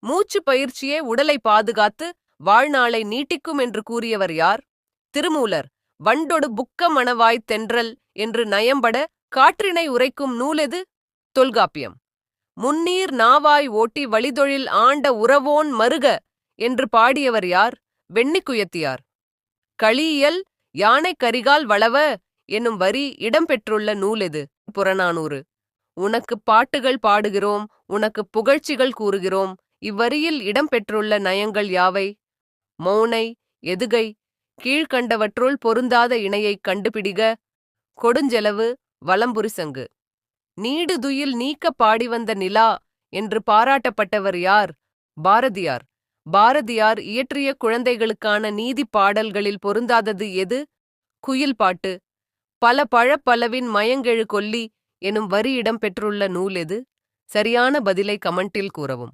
மூச்சு பயிற்சியே உடலை பாதுகாத்து வாழ்நாளை நீட்டிக்கும் என்று கூறியவர் யார்? திருமூலர். வண்டொடு புக்க மணவாய்த் தென்றல் என்று நயம்பட காற்றினை உரைக்கும் நூலெது? தொல்காப்பியம். முன்னீர் நாவாய் ஓட்டி வழிதொழில் ஆண்ட உரவோன் மறுக என்று பாடியவர் யார்? வெண்ணிக்குயத்தியார். களியியல் யானை கரிகால் வளவ என்னும் வரி இடம்பெற்றுள்ள நூலெது? புறநானூறு. உனக்குப் பாட்டுகள் பாடுகிறோம், உனக்குப் புகழ்ச்சிகள் கூறுகிறோம். இவ்வரியில் இடம்பெற்றுள்ள நயங்கள் யாவை? மௌனை, எதுகை. கீழ்கண்டவற்றுள் பொருந்தாத இணையைக் கண்டுபிடிக. கொடுஞ்செலவு, வலம்புரிசங்கு. நீடுதுயில் நீக்க பாடிவந்த நிலா என்று பாராட்டப்பட்டவர் யார்? பாரதியார். பாரதியார் இயற்றிய குழந்தைகளுக்கான நீதிப் பாடல்களில் பொருந்தாதது எது? குயில் பாட்டு. பல பழப்பலவின் மயங்கெழு கொல்லி எனும் வரி இடம்பெற்றுள்ள நூல் எது? சரியான பதிலை கமெண்டில் கூறவும்.